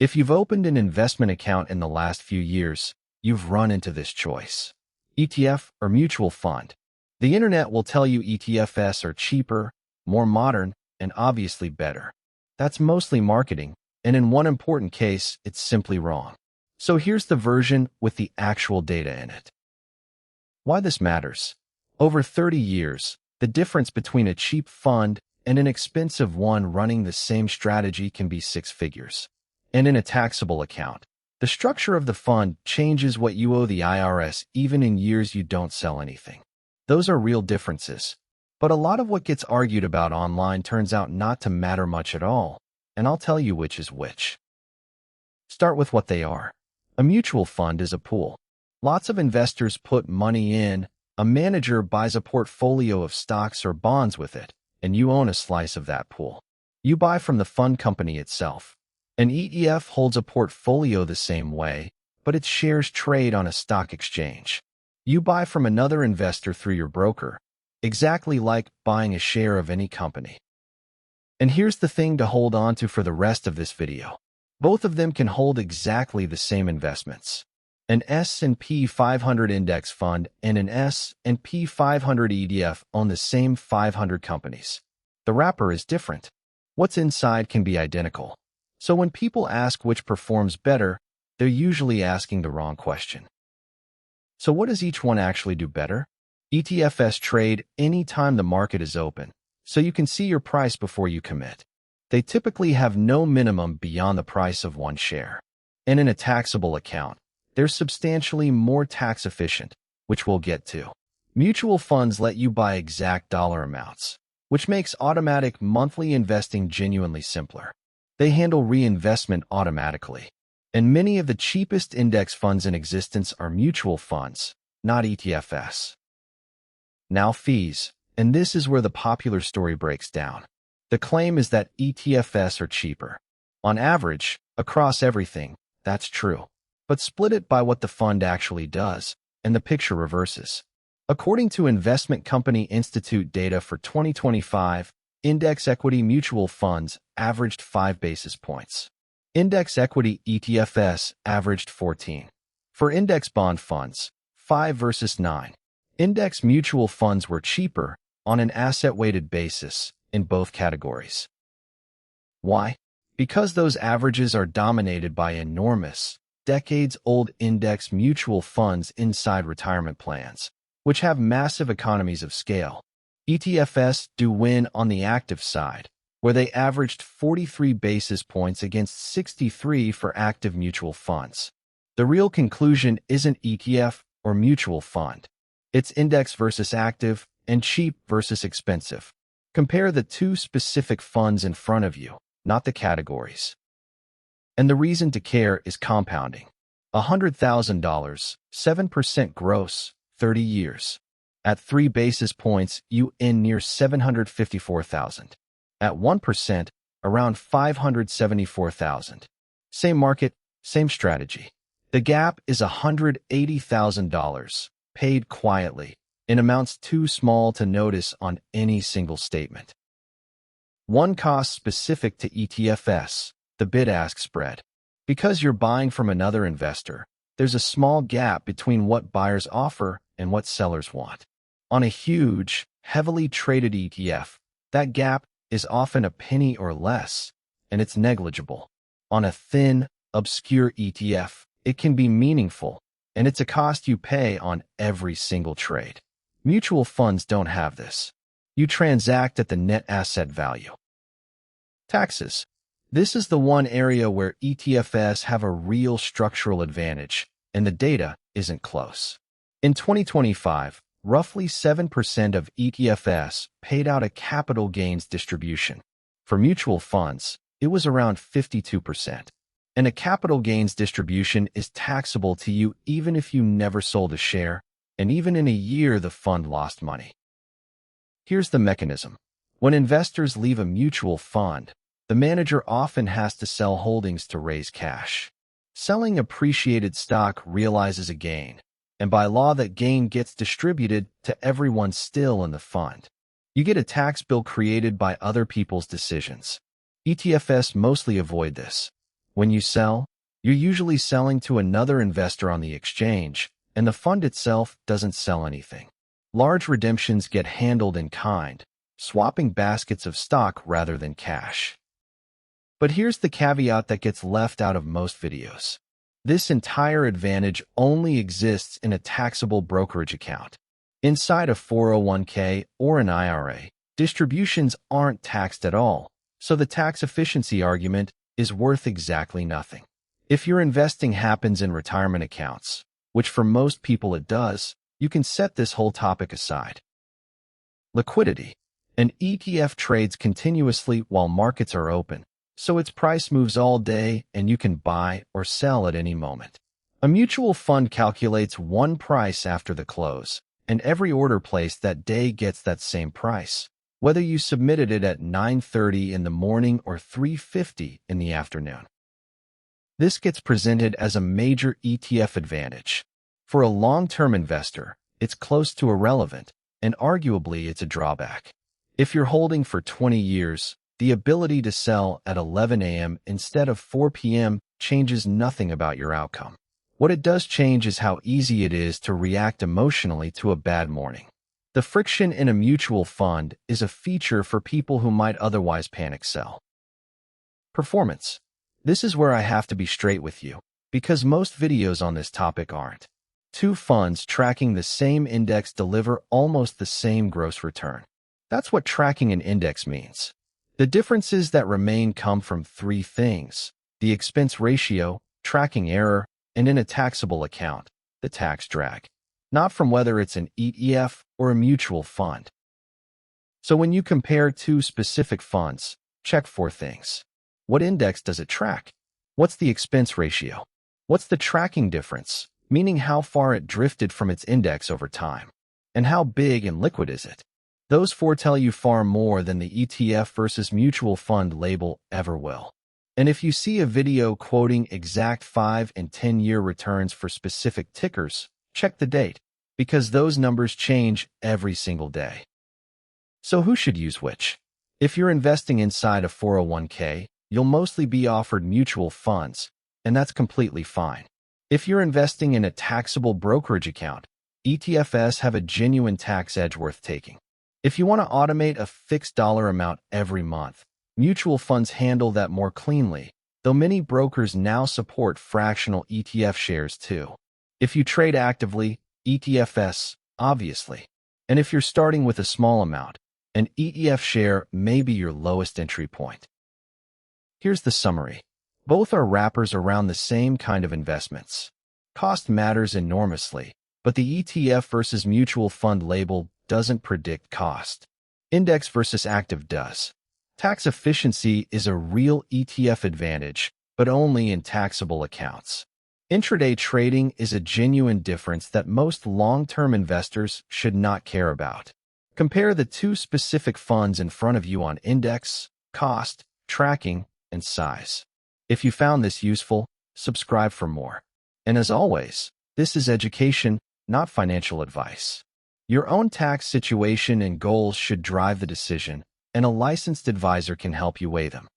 If you've opened an investment account in the last few years, you've run into this choice: ETF or mutual fund. The internet will tell you ETFs are cheaper, more modern, and obviously better. That's mostly marketing, and in one important case, it's simply wrong. So here's the version with the actual data in it. Why this matters. Over 30 years, the difference between a cheap fund and an expensive one running the same strategy can be 6 figures. And in a taxable account, the structure of the fund changes what you owe the IRS even in years you don't sell anything. Those are real differences. But a lot of what gets argued about online turns out not to matter much at all, and I'll tell you which is which. Start with what they are. A mutual fund is a pool. Lots of investors put money in, a manager buys a portfolio of stocks or bonds with it, and you own a slice of that pool. You buy from the fund company itself. An ETF holds a portfolio the same way, but its shares trade on a stock exchange. You buy from another investor through your broker, exactly like buying a share of any company. And here's the thing to hold on to for the rest of this video. Both of them can hold exactly the same investments. An S&P 500 index fund and an S&P 500 ETF own the same 500 companies. The wrapper is different. What's inside can be identical. So when people ask which performs better, they're usually asking the wrong question. So what does each one actually do better? ETFs trade anytime the market is open, so you can see your price before you commit. They typically have no minimum beyond the price of one share. And in a taxable account, they're substantially more tax efficient, which we'll get to. Mutual funds let you buy exact dollar amounts, which makes automatic monthly investing genuinely simpler. They handle reinvestment automatically. And many of the cheapest index funds in existence are mutual funds, not ETFs. Now fees, and this is where the popular story breaks down. The claim is that ETFs are cheaper. On average, across everything, that's true. But split it by what the fund actually does, and the picture reverses. According to Investment Company Institute data for 2025, index equity mutual funds averaged 5 basis points. Index equity ETFs averaged 14. For index bond funds, 5 versus 9. Index mutual funds were cheaper on an asset-weighted basis in both categories. Why? Because those averages are dominated by enormous, decades-old index mutual funds inside retirement plans, which have massive economies of scale. ETFs do win on the active side, where they averaged 43 basis points against 63 for active mutual funds. The real conclusion isn't ETF or mutual fund. It's index versus active and cheap versus expensive. Compare the two specific funds in front of you, not the categories. And the reason to care is compounding. $100,000, 7% gross, 30 years. At 3 basis points, you end near $754,000. At 1%, around $574,000. Same market, same strategy. The gap is $180,000, paid quietly, in amounts too small to notice on any single statement. One cost specific to ETFs, the bid-ask spread. Because you're buying from another investor, there's a small gap between what buyers offer and what sellers want. On a huge, heavily traded ETF, that gap is often a penny or less, and it's negligible. On a thin, obscure ETF, it can be meaningful, and it's a cost you pay on every single trade. Mutual funds don't have this. You transact at the net asset value. Taxes. This is the one area where ETFs have a real structural advantage, and the data isn't close. In 2025, roughly 7% of ETFs paid out a capital gains distribution. For mutual funds, it was around 52%. And a capital gains distribution is taxable to you even if you never sold a share, and even in a year the fund lost money. Here's the mechanism. When investors leave a mutual fund, the manager often has to sell holdings to raise cash. Selling appreciated stock realizes a gain, and by law that gain gets distributed to everyone still in the fund. You get a tax bill created by other people's decisions. ETFs mostly avoid this. When you sell, you're usually selling to another investor on the exchange, and the fund itself doesn't sell anything. Large redemptions get handled in kind, swapping baskets of stock rather than cash. But here's the caveat that gets left out of most videos. This entire advantage only exists in a taxable brokerage account. Inside a 401k or an IRA, distributions aren't taxed at all, so the tax efficiency argument is worth exactly nothing. If your investing happens in retirement accounts, which for most people it does, you can set this whole topic aside. Liquidity. An ETF trades continuously while markets are open, so its price moves all day and you can buy or sell at any moment. A mutual fund calculates one price after the close, and every order placed that day gets that same price, whether you submitted it at 9:30 in the morning or 3:50 in the afternoon. This gets presented as a major ETF advantage. For a long-term investor, it's close to irrelevant, and arguably it's a drawback. If you're holding for 20 years, the ability to sell at 11 a.m. instead of 4 p.m. changes nothing about your outcome. What it does change is how easy it is to react emotionally to a bad morning. The friction in a mutual fund is a feature for people who might otherwise panic sell. Performance. This is where I have to be straight with you, because most videos on this topic aren't. Two funds tracking the same index deliver almost the same gross return. That's what tracking an index means. The differences that remain come from three things: the expense ratio, tracking error, and in a taxable account, the tax drag. Not from whether it's an ETF or a mutual fund. So when you compare two specific funds, check four things. What index does it track? What's the expense ratio? What's the tracking difference, meaning how far it drifted from its index over time? And how big and liquid is it? Those four tell you far more than the ETF versus mutual fund label ever will. And if you see a video quoting exact 5 and 10-year returns for specific tickers, check the date, because those numbers change every single day. So who should use which? If you're investing inside a 401k, you'll mostly be offered mutual funds, and that's completely fine. If you're investing in a taxable brokerage account, ETFs have a genuine tax edge worth taking. If you want to automate a fixed dollar amount every month, mutual funds handle that more cleanly, though many brokers now support fractional ETF shares too. If you trade actively, ETFs, obviously. And if you're starting with a small amount, an ETF share may be your lowest entry point. Here's the summary. Both are wrappers around the same kind of investments. Cost matters enormously, but the ETF versus mutual fund label doesn't predict cost. Index versus active does. Tax efficiency is a real ETF advantage, but only in taxable accounts. Intraday trading is a genuine difference that most long-term investors should not care about. Compare the two specific funds in front of you on index, cost, tracking, and size. If you found this useful, subscribe for more. And as always, this is education, not financial advice. Your own tax situation and goals should drive the decision, and a licensed advisor can help you weigh them.